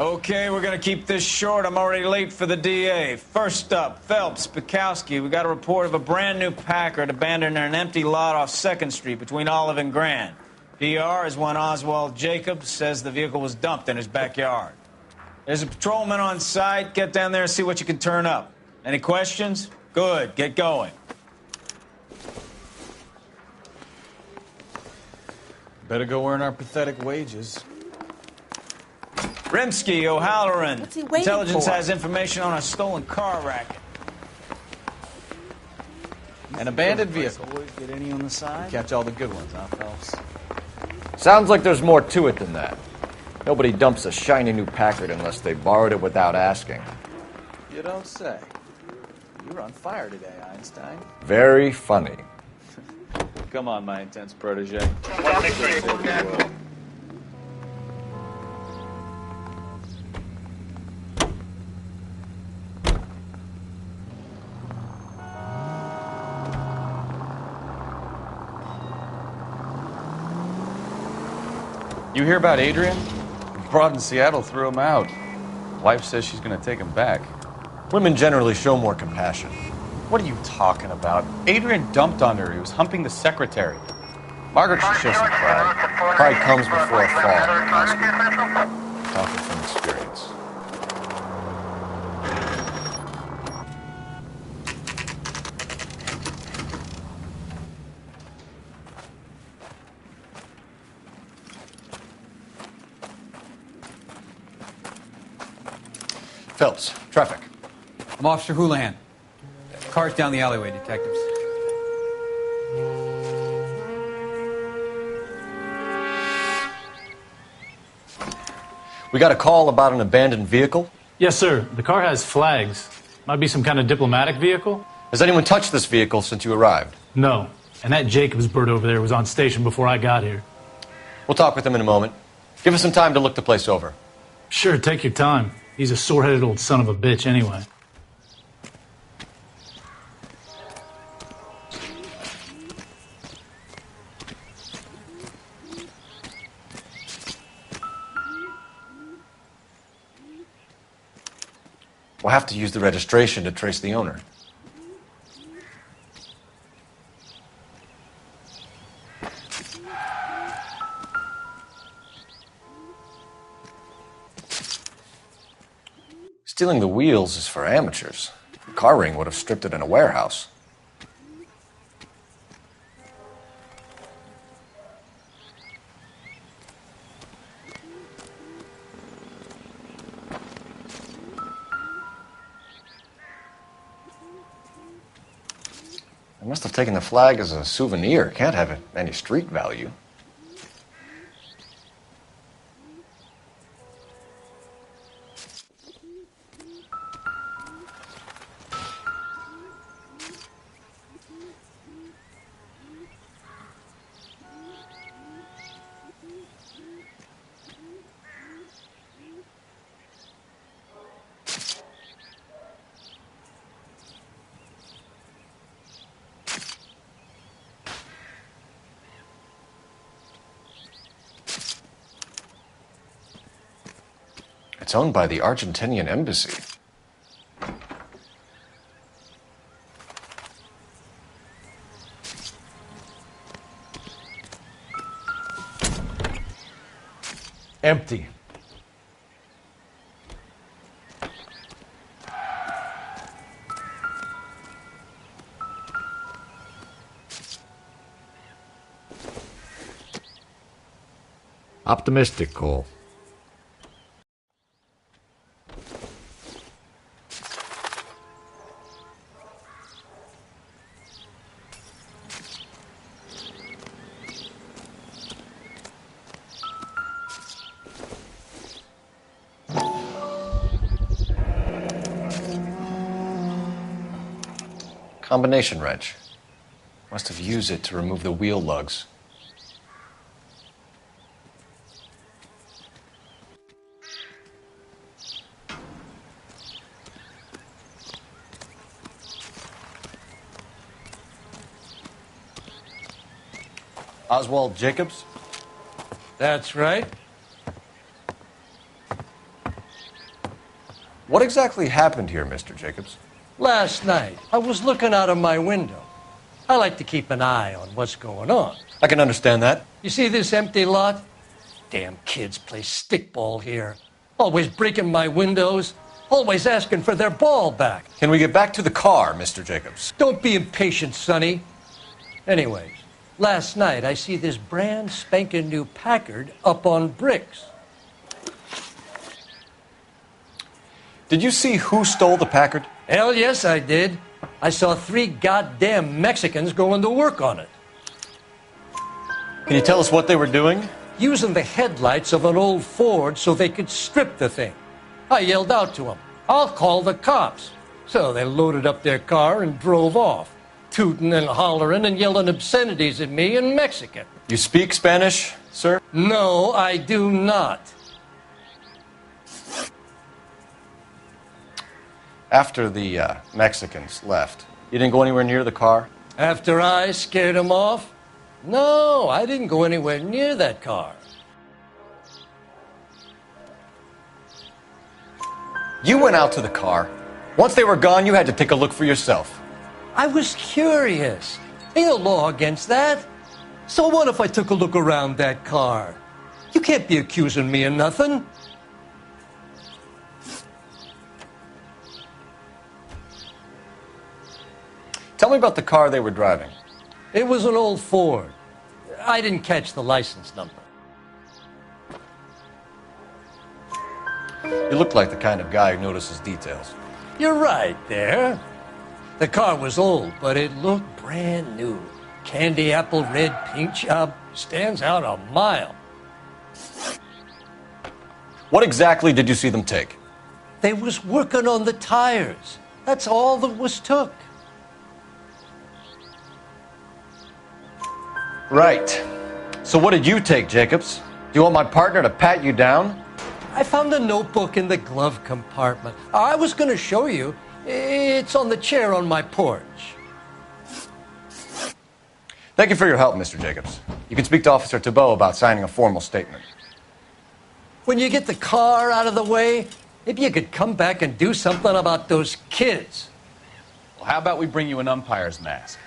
Okay, we're gonna keep this short. I'm already late for the DA. First up, Phelps, Bukowski. We got a report of a brand new Packard abandoned in an empty lot off 2nd Street between Olive and Grand. PR is one Oswald Jacobs says the vehicle was dumped in his backyard. There's a patrolman on site. Get down there and see what you can turn up. Any questions? Good, get going. Better go earn our pathetic wages. Rimsky, O'Halloran. What's he waiting Intelligence for? has information on a stolen car racket. An abandoned vehicle. Boys get any on the side? Catch all the good ones, huh, Phelps? Sounds like there's more to it than that. Nobody dumps a shiny new Packard unless they borrowed it without asking. You don't say. You were on fire today, Einstein. Very funny. Come on, my intense protege. You hear about Adrian? Broad in Seattle threw him out. Wife says she's going to take him back. Women generally show more compassion. What are you talking about? Adrian dumped on her. He was humping the secretary. Margaret should show some pride. Pride comes before a fall. Talking from experience. Phelps, traffic. I'm Officer Houlihan. Cars down the alleyway, detectives. We got a call about an abandoned vehicle. Yes, sir. The car has flags. Might be some kind of diplomatic vehicle. Has anyone touched this vehicle since you arrived? No. And that Jacobs bird over there was on station before I got here. We'll talk with him in a moment. Give us some time to look the place over. Sure, take your time. He's a sore-headed old son of a bitch anyway. We'll have to use the registration to trace the owner. Stealing the wheels is for amateurs. The car ring would have stripped it in a warehouse. I must have taken the flag as a souvenir. Can't have any street value. It's owned by the Argentinian embassy. Empty. Optimistic call. Combination wrench. Must have used it to remove the wheel lugs. Oswald Jacobs? That's right. What exactly happened here, Mr. Jacobs? Last night, I was looking out of my window. I like to keep an eye on what's going on. I can understand that. You see this empty lot? Damn kids play stickball here. Always breaking my windows. Always asking for their ball back. Can we get back to the car, Mr. Jacobs? Don't be impatient, Sonny. Anyways, last night I see this brand spanking new Packard up on bricks. Did you see who stole the Packard? Hell yes, I did. I saw 3 goddamn Mexicans going to work on it. Can you tell us what they were doing? Using the headlights of an old Ford so they could strip the thing. I yelled out to them, "I'll call the cops." So they loaded up their car and drove off, tooting and hollering and yelling obscenities at me in Mexican. You speak Spanish, sir? No, I do not. After the Mexicans left, you didn't go anywhere near the car? After I scared them off? No, I didn't go anywhere near that car. You went out to the car. Once they were gone, you had to take a look for yourself. I was curious. Ain't no law against that. So what if I took a look around that car? You can't be accusing me of nothing. Tell me about the car they were driving. It was an old Ford. I didn't catch the license number. You look like the kind of guy who notices details. You're right there. The car was old, but it looked brand new. Candy apple red paint job stands out a mile. What exactly did you see them take? They was working on the tires. That's all that was took. Right. So what did you take, Jacobs? Do you want my partner to pat you down? I found a notebook in the glove compartment. I was going to show you. It's on the chair on my porch. Thank you for your help, Mr. Jacobs. You can speak to Officer Thibault about signing a formal statement. When you get the car out of the way, maybe you could come back and do something about those kids. Well, how about we bring you an umpire's mask?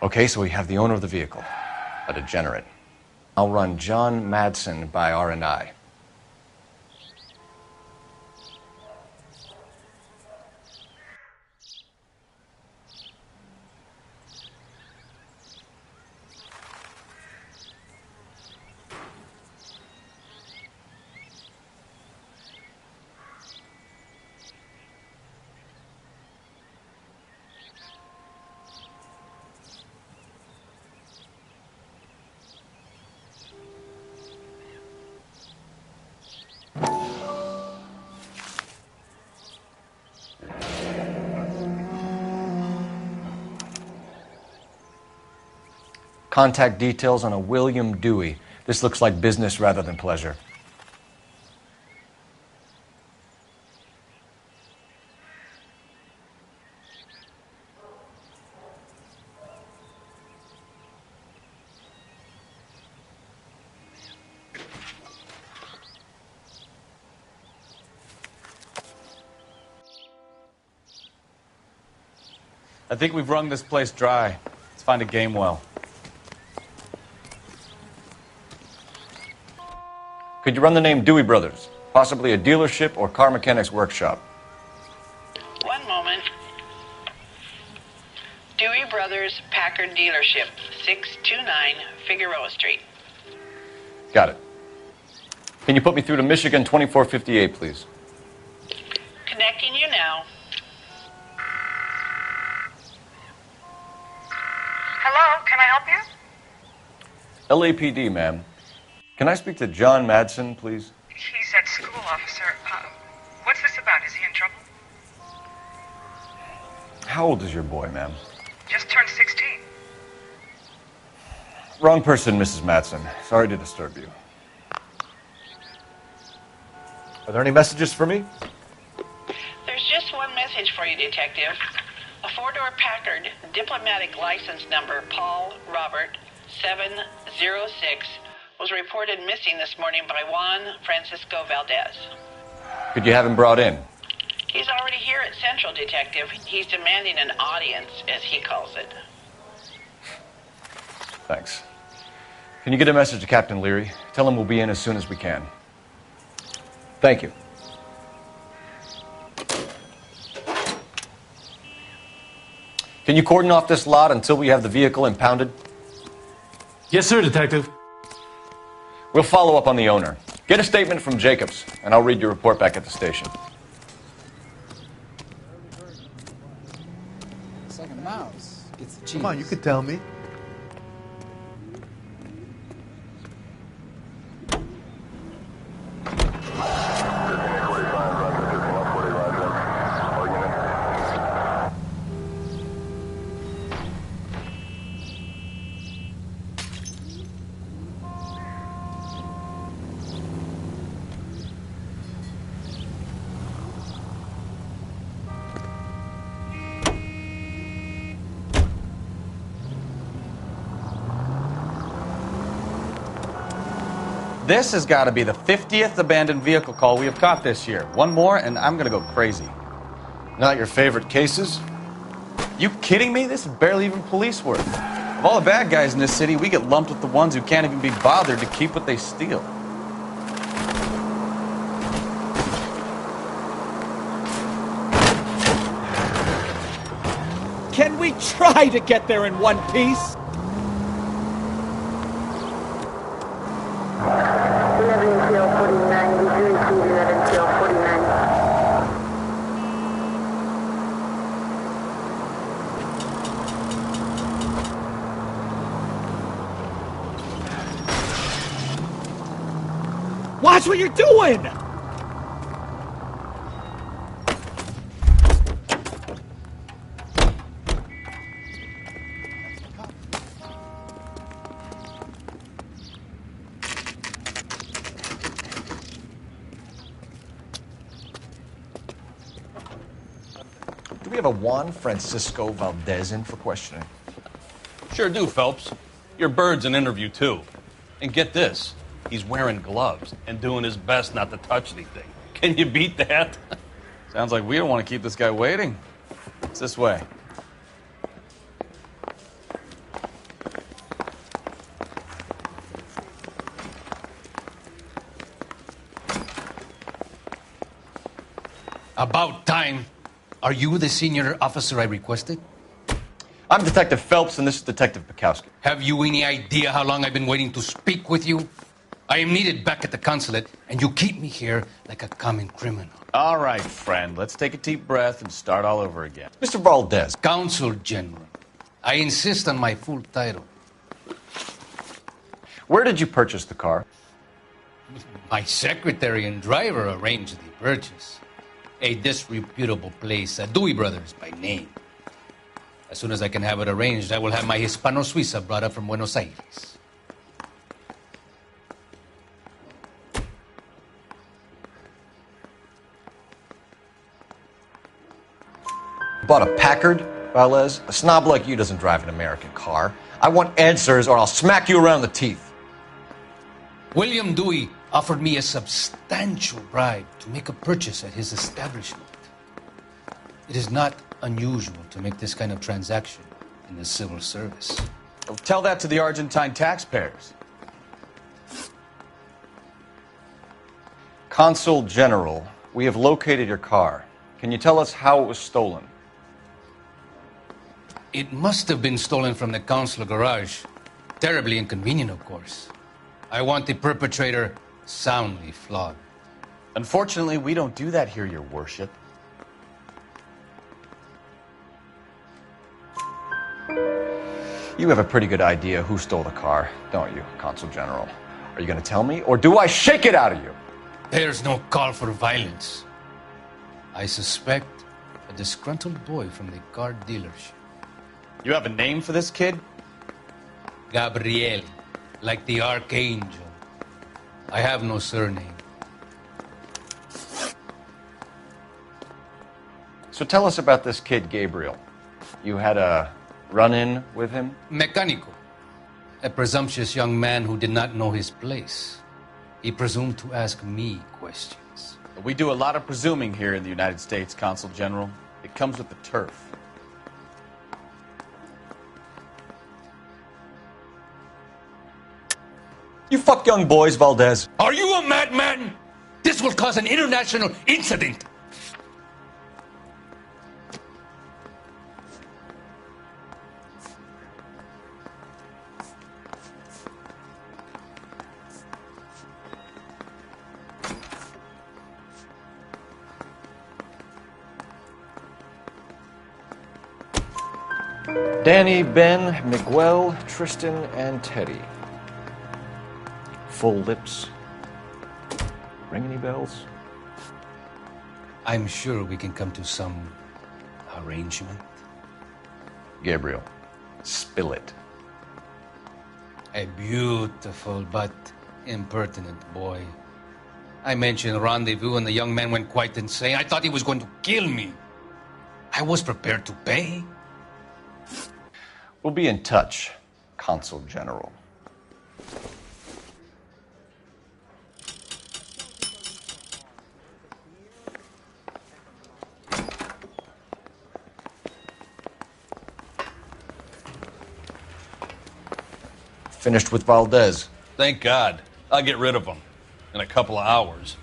Okay, so we have the owner of the vehicle, a degenerate. I'll run John Madsen by R&I. Contact details on a William Dewey. This looks like business rather than pleasure. I think we've wrung this place dry. Let's find a game well. Could you run the name Dewey Brothers? Possibly a dealership or car mechanics workshop. One moment. Dewey Brothers Packard Dealership, 629 Figueroa Street. Got it. Can you put me through to Michigan 2458, please? Connecting you now. Hello, can I help you? LAPD, ma'am. Can I speak to John Madsen, please? He's at school, officer. What's this about? Is he in trouble? How old is your boy, ma'am? Just turned 16. Wrong person, Mrs. Madsen. Sorry to disturb you. Are there any messages for me? There's just one message for you, Detective. A four-door Packard, diplomatic license number Paul Robert 706, was reported missing this morning by Juan Francisco Valdez. Could you have him brought in? He's already here at Central, Detective. He's demanding an audience, as he calls it. Thanks. Can you get a message to Captain Leary? Tell him we'll be in as soon as we can. Thank you. Can you cordon off this lot until we have the vehicle impounded? Yes, sir, Detective. We'll follow up on the owner. Get a statement from Jacobs, and I'll read your report back at the station. It's like a mouse. Gets the cheese. Come on, you could tell me. This has got to be the 50th abandoned vehicle call we have caught this year. One more, and I'm going to go crazy. Not your favorite cases? You kidding me? This is barely even police work. Of all the bad guys in this city, we get lumped with the ones who can't even be bothered to keep what they steal. Can we try to get there in one piece? 11 till 49, we do receive 11 till 49. Watch what you're doing! Do we have a Juan Francisco Valdez in for questioning? Sure do, Phelps. Your bird's an interview, too. And get this, he's wearing gloves and doing his best not to touch anything. Can you beat that? Sounds like we don't want to keep this guy waiting. It's this way. About time. Are you the senior officer I requested? I'm Detective Phelps, and this is Detective Bukowski. Have you any idea how long I've been waiting to speak with you? I am needed back at the consulate, and you keep me here like a common criminal. All right, friend. Let's take a deep breath and start all over again. Mr. Valdez. Consul General. I insist on my full title. Where did you purchase the car? My secretary and driver arranged the purchase. A disreputable place, Dewey Brothers by name. As soon as I can have it arranged, I will have my Hispano Suiza brought up from Buenos Aires. Bought a Packard, Valdez? A snob like you doesn't drive an American car. I want answers or I'll smack you around the teeth. William Dewey offered me a substantial bribe to make a purchase at his establishment. It is not unusual to make this kind of transaction in the civil service. Oh, tell that to the Argentine taxpayers. Consul General, we have located your car. Can you tell us how it was stolen? It must have been stolen from the consular garage. Terribly inconvenient, of course. I want the perpetrator soundly flogged. Unfortunately, we don't do that here, Your Worship. You have a pretty good idea who stole the car, don't you, Consul General? Are you going to tell me, or do I shake it out of you? There's no call for violence. I suspect a disgruntled boy from the car dealership. You have a name for this kid? Gabriel, like the archangel. I have no surname. So tell us about this kid, Gabriel. You had a run-in with him? Mecánico. A presumptuous young man who did not know his place. He presumed to ask me questions. We do a lot of presuming here in the United States, Consul General. It comes with the turf. You fuck young boys, Valdez. Are you a madman? This will cause an international incident. Danny, Ben, Miguel, Tristan, and Teddy. Full lips. Ring any bells? I'm sure we can come to some arrangement. Gabriel, spill it. A beautiful but impertinent boy. I mentioned rendezvous and the young man went quite insane. I thought he was going to kill me. I was prepared to pay. We'll be in touch, Consul General. Finished with Valdez. Thank God. I'll get rid of him in a couple of hours.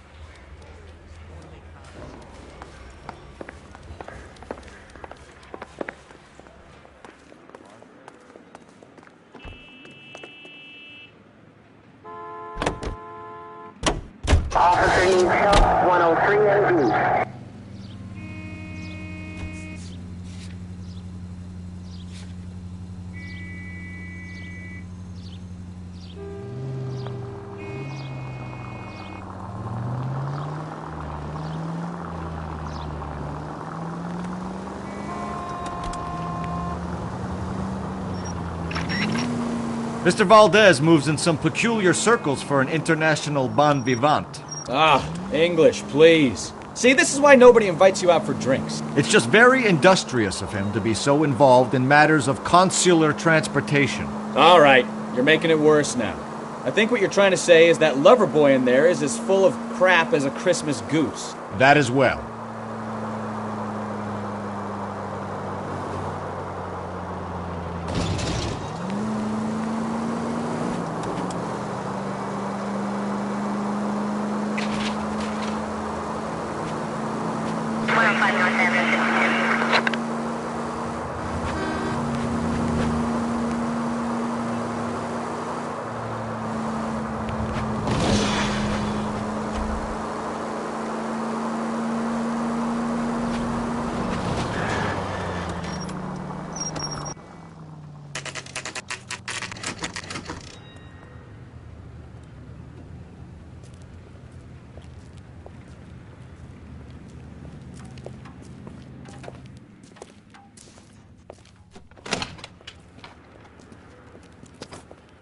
Officer needs help, 103 and D. Mr. Valdez moves in some peculiar circles for an international bon vivant. Ah, English, please. See, this is why nobody invites you out for drinks. It's just very industrious of him to be so involved in matters of consular transportation. All right, you're making it worse now. I think what you're trying to say is that lover boy in there is as full of crap as a Christmas goose. That as well.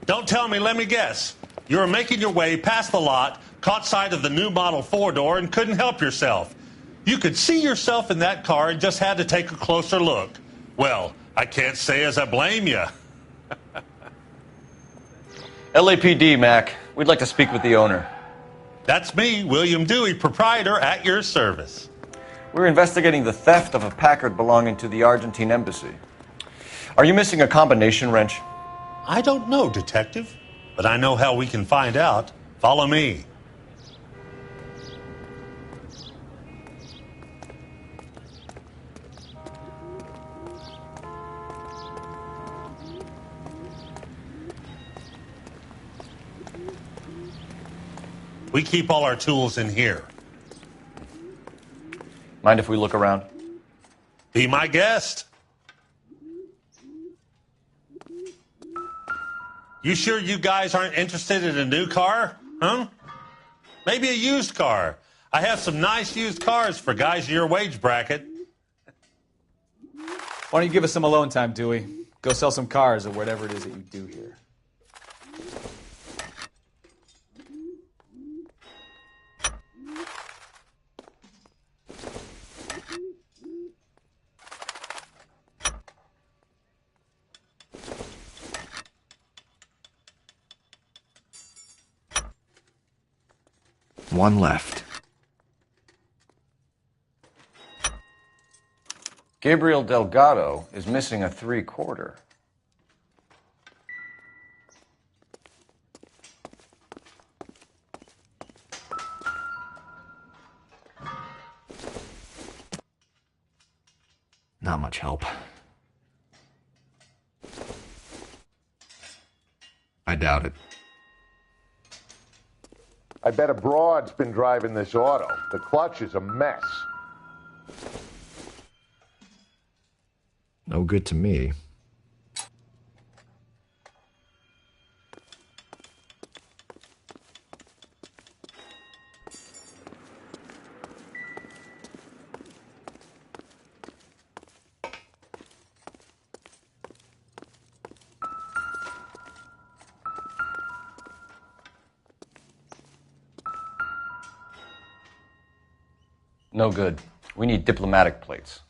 Don't tell me, let me guess. You were making your way past the lot, caught sight of the new model four-door, and couldn't help yourself. You could see yourself in that car and just had to take a closer look. Well, I can't say as I blame you. LAPD, Mac. We'd like to speak with the owner. That's me, William Dewey, proprietor, at your service. We're investigating the theft of a Packard belonging to the Argentine embassy. Are you missing a combination wrench? I don't know, Detective, but I know how we can find out. Follow me. We keep all our tools in here. Mind if we look around? Be my guest. You sure you guys aren't interested in a new car? Huh? Maybe a used car. I have some nice used cars for guys in your wage bracket. Why don't you give us some alone time, Dewey? Go sell some cars or whatever it is that you do here. one left. Gabriel Delgado is missing a 3/4. Not much help. I doubt it. I bet a broad's been driving this auto. The clutch is a mess. No good to me. No good. We need diplomatic plates.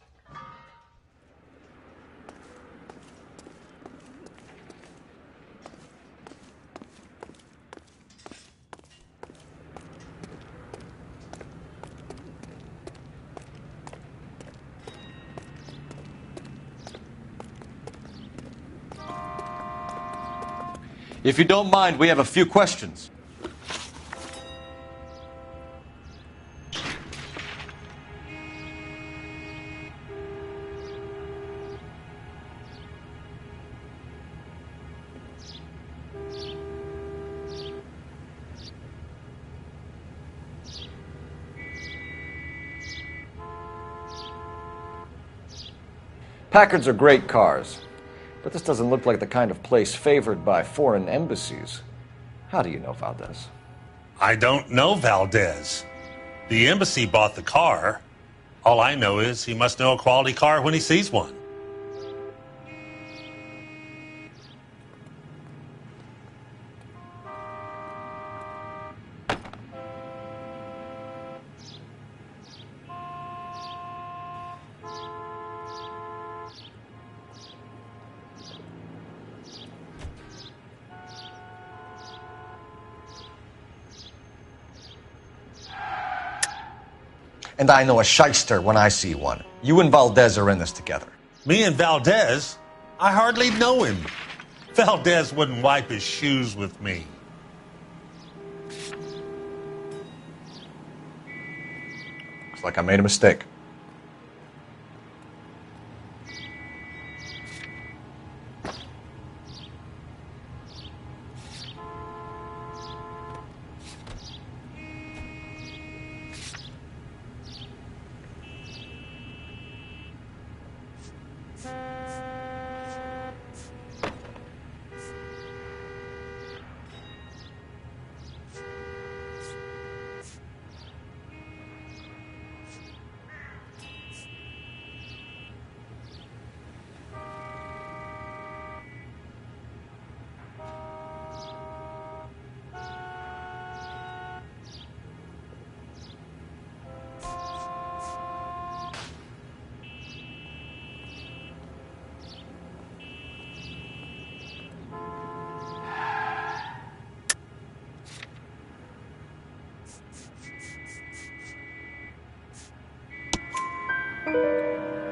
If you don't mind, we have a few questions. Packards are great cars, but this doesn't look like the kind of place favored by foreign embassies. How do you know Valdez? I don't know Valdez. The embassy bought the car. All I know is he must know a quality car when he sees one. And I know a shyster when I see one. You and Valdez are in this together. Me and Valdez? I hardly know him. Valdez wouldn't wipe his shoes with me. Looks like I made a mistake.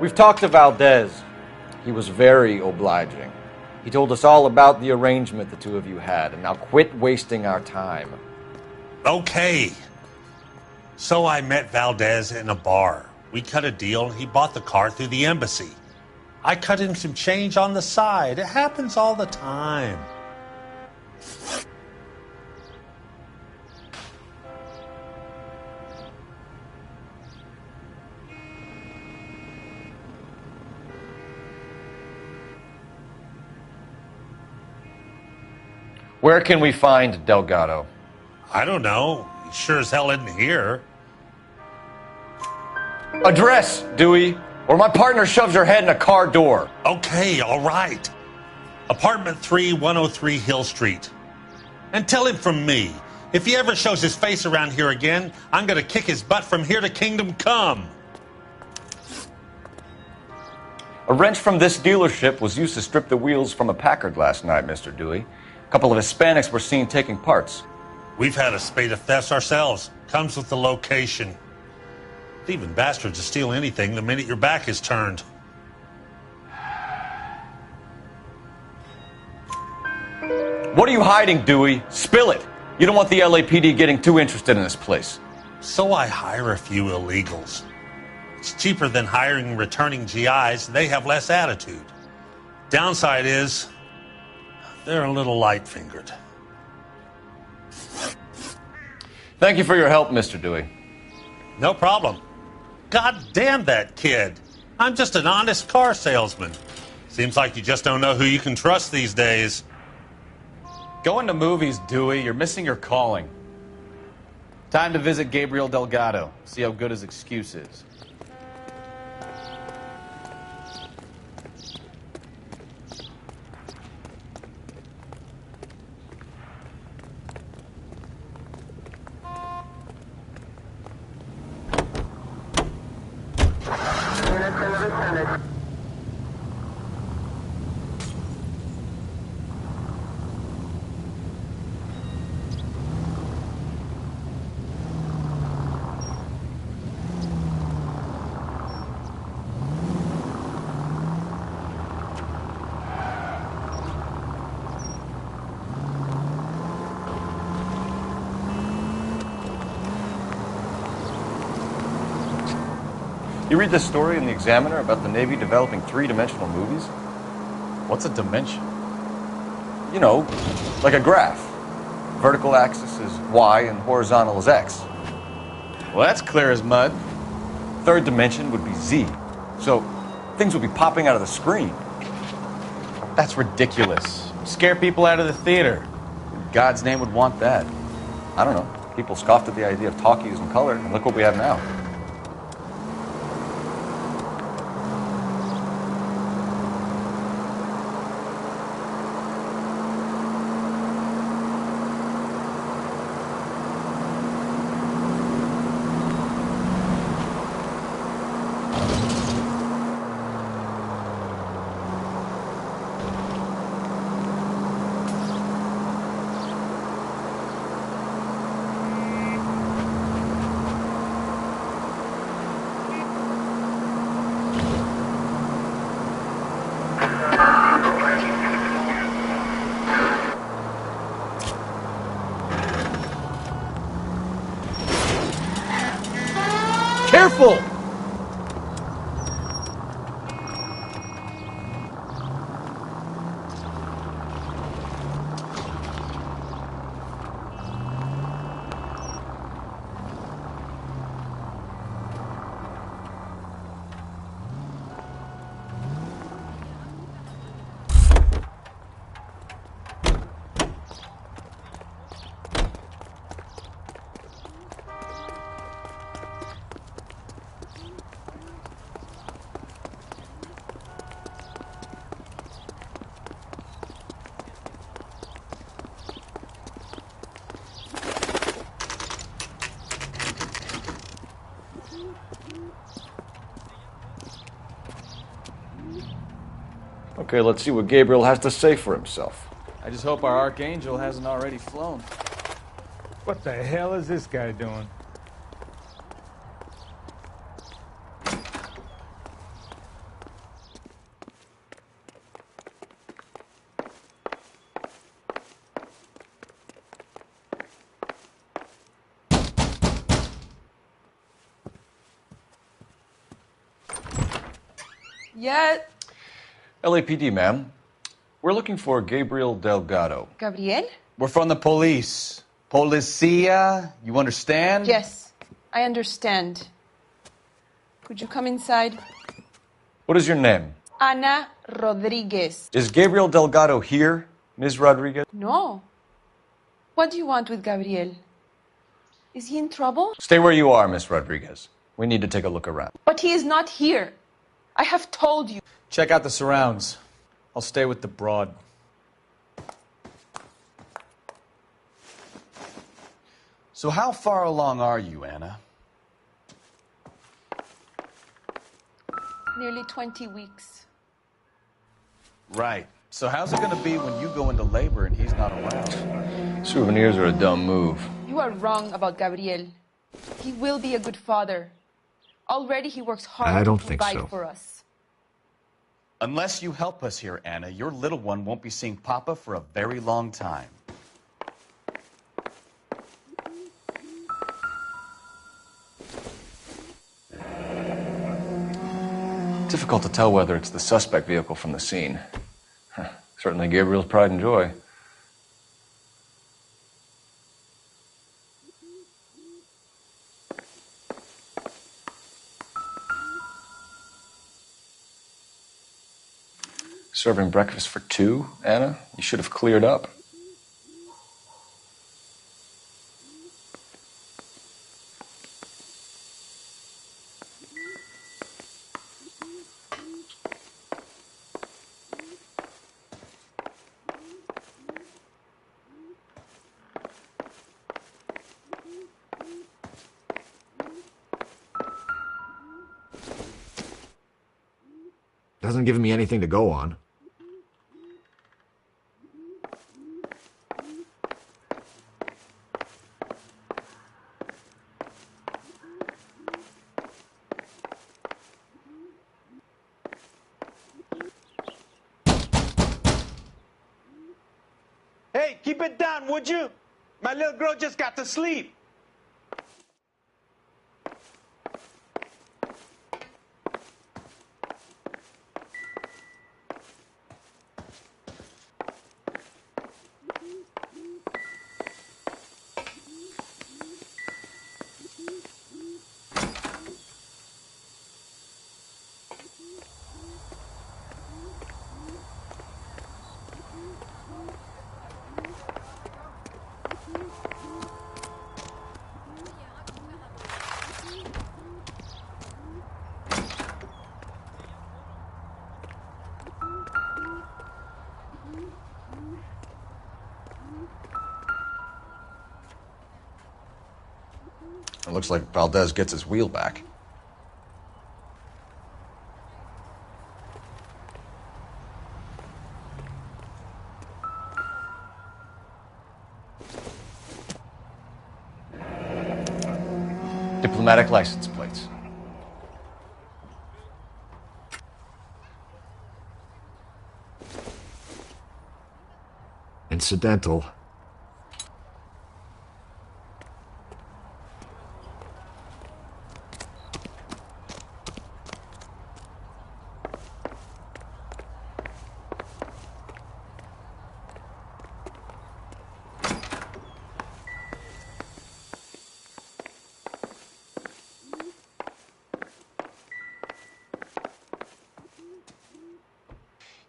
We've talked to Valdez. He was very obliging. He told us all about the arrangement the two of you had, and now quit wasting our time. Okay. So I met Valdez in a bar. We cut a deal, and he bought the car through the embassy. I cut him some change on the side. It happens all the time. Where can we find Delgado? I don't know. He sure as hell isn't here. Address, Dewey, or my partner shoves your head in a car door. Okay, all right. Apartment 3, 103 Hill Street. And tell him from me, if he ever shows his face around here again, I'm going to kick his butt from here to Kingdom Come. A wrench from this dealership was used to strip the wheels from a Packard last night, Mr. Dewey. A couple of Hispanics were seen taking parts. We've had a spate of thefts ourselves. Comes with the location. Thieving bastards will steal anything the minute your back is turned. What are you hiding, Dewey? Spill it. You don't want the LAPD getting too interested in this place. So I hire a few illegals. It's cheaper than hiring returning GIs. They have less attitude. Downside is, they're a little light-fingered. Thank you for your help, Mr. Dewey. No problem. God damn that kid. I'm just an honest car salesman. Seems like you just don't know who you can trust these days. Going to movies, Dewey. You're missing your calling. Time to visit Gabriel Delgado. See how good his excuse is. You read this story in the Examiner about the Navy developing three-dimensional movies? What's a dimension? You know, like a graph. Vertical axis is Y and horizontal is X. Well, that's clear as mud. Third dimension would be Z. So things would be popping out of the screen. That's ridiculous. Scare people out of the theater. In God's name would want that. I don't know. People scoffed at the idea of talkies in color, and look what we have now. Careful! Okay, let's see what Gabriel has to say for himself. I just hope our Archangel hasn't already flown. What the hell is this guy doing? Yet. LAPD, ma'am. We're looking for Gabriel Delgado. Gabriel? We're from the police. Policia, you understand? Yes, I understand. Could you come inside? What is your name? Ana Rodriguez. Is Gabriel Delgado here, Ms. Rodriguez? No. What do you want with Gabriel? Is he in trouble? Stay where you are, Ms. Rodriguez. We need to take a look around. But he is not here. I have told you. Check out the surrounds. I'll stay with the broad. So how far along are you, Anna? Nearly 20 weeks. Right. So how's it gonna be when you go into labor and he's not around? Souvenirs are a dumb move. You are wrong about Gabriel. He will be a good father. Already he works hard I don't to think provide so. for us. Unless you help us here, Anna, your little one won't be seeing Papa for a very long time. Difficult to tell whether it's the suspect vehicle from the scene. Certainly Gabriel's pride and joy. Serving breakfast for two, Anna? You should have cleared up. Doesn't give me anything to go on. Hey, keep it down, would you? My little girl just got to sleep. It looks like Valdez gets his wheel back. Diplomatic license plates. Incidental.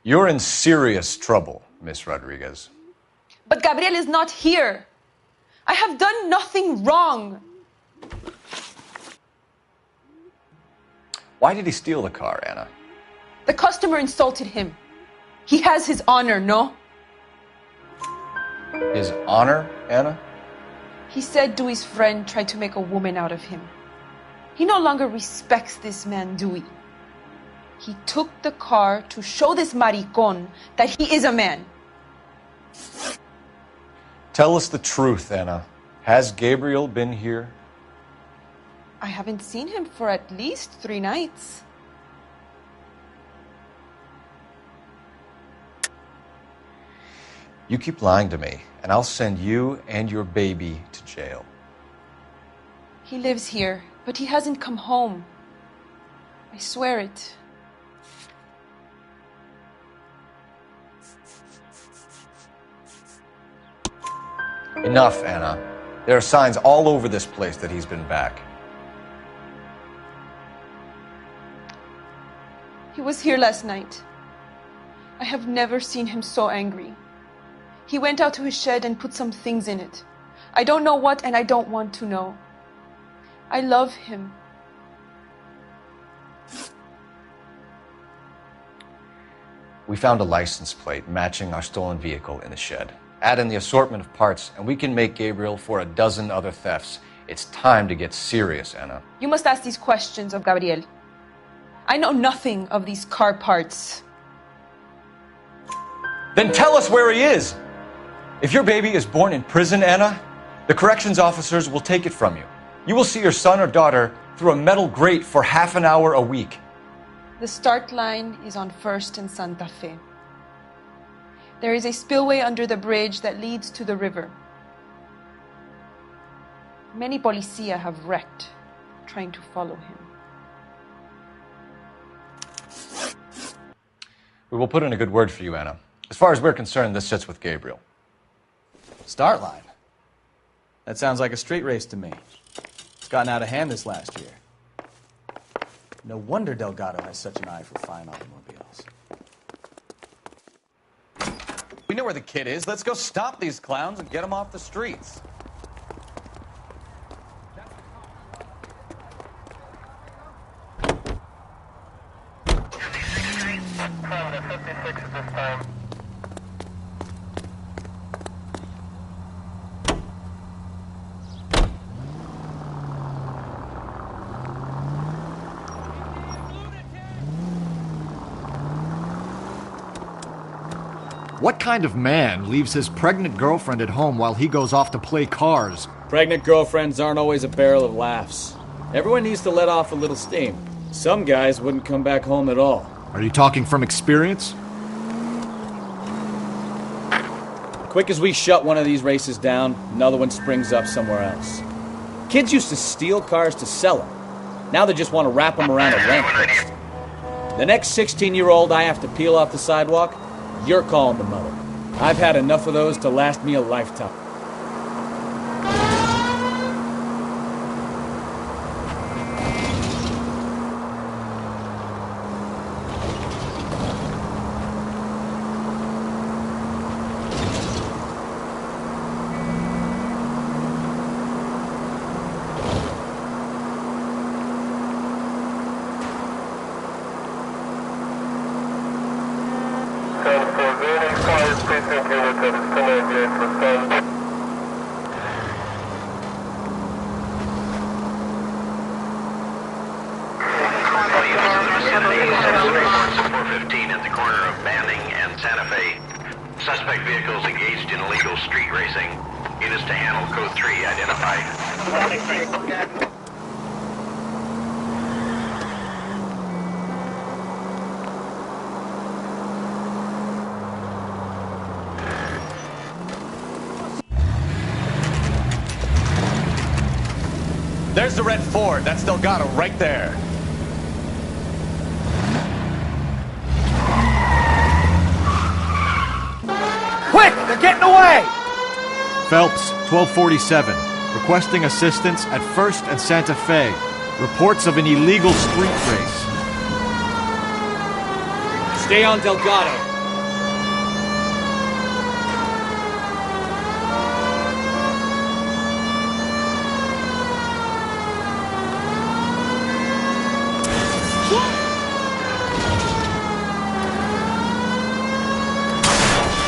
You're in serious trouble, Miss Rodriguez. But Gabriel is not here. I have done nothing wrong. Why did he steal the car, Anna? The customer insulted him. He has his honor, no? His honor, Anna? He said Dewey's friend tried to make a woman out of him. He no longer respects this man, Dewey. He took the car to show this maricón that he is a man. Tell us the truth, Anna. Has Gabriel been here? I haven't seen him for at least 3 nights. You keep lying to me, and I'll send you and your baby to jail. He lives here, but he hasn't come home. I swear it. Enough, Anna. There are signs all over this place that he's been back. He was here last night. I have never seen him so angry. He went out to his shed and put some things in it. I don't know what, and I don't want to know. I love him. We found a license plate matching our stolen vehicle in the shed. Add in the assortment of parts, and we can make Gabriel for 12 other thefts. It's time to get serious, Anna. You must ask these questions of Gabriel. I know nothing of these car parts. Then tell us where he is. If your baby is born in prison, Anna, the corrections officers will take it from you. You will see your son or daughter through a metal grate for half an hour a week. The start line is on 1st and Santa Fe. There is a spillway under the bridge that leads to the river. Many policia have wrecked trying to follow him. We will put in a good word for you, Anna. As far as we're concerned, this sits with Gabriel. Start line? That sounds like a street race to me. It's gotten out of hand this last year. No wonder Delgado has such an eye for fine automobiles. We know where the kid is. Let's go stop these clowns and get them off the streets. What kind of man leaves his pregnant girlfriend at home while he goes off to play cars? Pregnant girlfriends aren't always a barrel of laughs. Everyone needs to let off a little steam. Some guys wouldn't come back home at all. Are you talking from experience? Quick as we shut one of these races down, another one springs up somewhere else. Kids used to steal cars to sell them. Now they just want to wrap them around a lamppost. The next 16-year-old I have to peel off the sidewalk, you're calling the mother. I've had enough of those to last me a lifetime. Suspect vehicles engaged in illegal street racing. Units to handle code 3 identified. There's the red Ford. That's Delgado right there. Quick! They're getting away! Phelps, 1247. Requesting assistance at 1st and Santa Fe. Reports of an illegal street race. Stay on Delgado.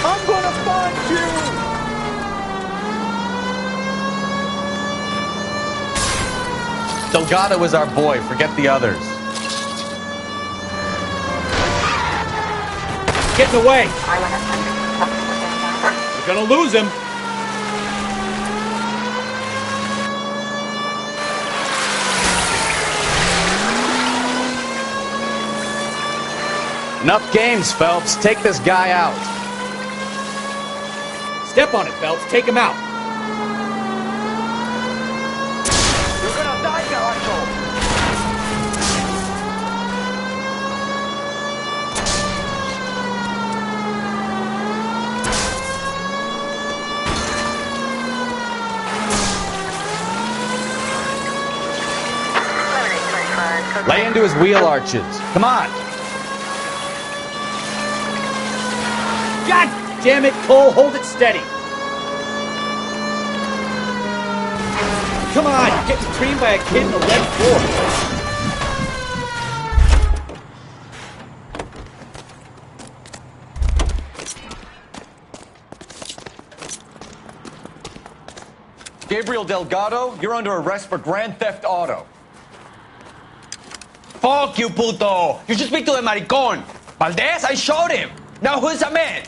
I'm gonna find you! Delgado is our boy. Forget the others. Getting away! We're gonna lose him! Enough games, Phelps. Take this guy out. Step on it, Phelps. Take him out. You're gonna die, Garacho! Lay into his wheel arches. Come on. God damn it, Cole. Hold it steady. Come on, you're getting creamed by a kid in a red Ford. Gabriel Delgado, you're under arrest for grand theft auto. Fuck you, puto! You should speak to the maricón! Valdez, I showed him! Now who's a man?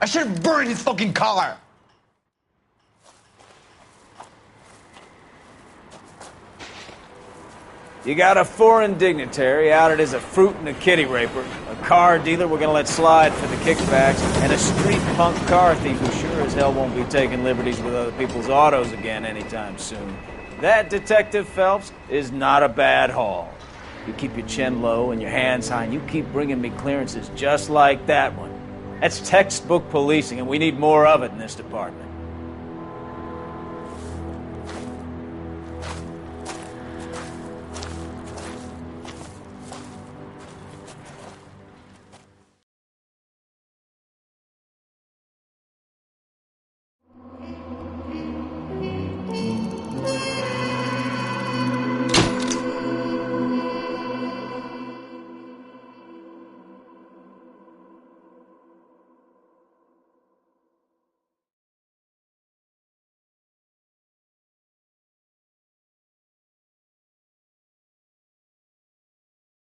I should have burned his fucking car. You got a foreign dignitary outed as a fruit and a kitty raper, a car dealer we're gonna let slide for the kickbacks, and a street punk car thief who sure as hell won't be taking liberties with other people's autos again anytime soon. That, Detective Phelps, is not a bad haul. You keep your chin low and your hands high, and you keep bringing me clearances just like that one. That's textbook policing, and we need more of it in this department.